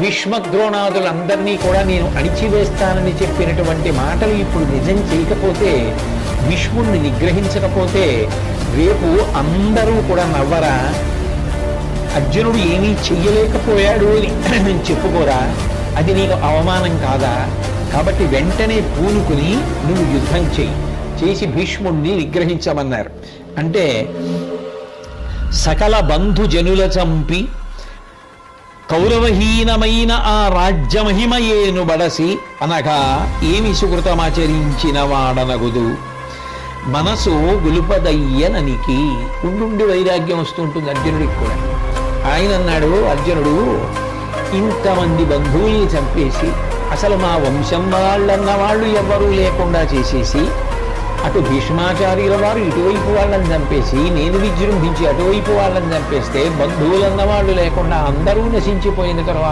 భీష్మద్రోణాదులందరినీ కూడా నేను అణిచివేస్తానని చెప్పినటువంటి మాటలు ఇప్పుడు నిజం చేయకపోతే, భీష్ముడిని నిగ్రహించకపోతే రేపు అందరూ కూడా నవ్వరా? అర్జునుడు ఏమీ చెయ్యలేకపోయాడు అని చెప్పుకోరా? అది నీకు అవమానం కాదా? కాబట్టి వెంటనే పూనుకుని నువ్వు యుద్ధం చేసి భీష్ముడిని నిగ్రహించమన్నారు. అంటే సకల బంధుజనుల చంపి కౌరవహీనమైన ఆ రాజ్యమహిమయేను బడసి అనగా ఏమి సుకృతమాచరించిన వాడనగుదు మనసు గులుపదయ్యననికి. ఉండుండి వైరాగ్యం వస్తుంటుంది అర్జునుడికి కూడా. ఆయన అన్నాడు, అర్జునుడు ఇంతమంది బంధువుల్ని చంపేసి అసలు మా వంశం వాళ్ళన్న వాళ్ళు ఎవ్వరూ లేకుండా చేసేసి, అటు భీష్మాచార్యుల వారు ఇటువైపు వాళ్ళని చంపేసి, నేను విజృంభించి అటువైపు వాళ్ళని చంపేస్తే బంధువులన్న వాళ్ళు లేకుండా అందరూ నశించిపోయిన తర్వాత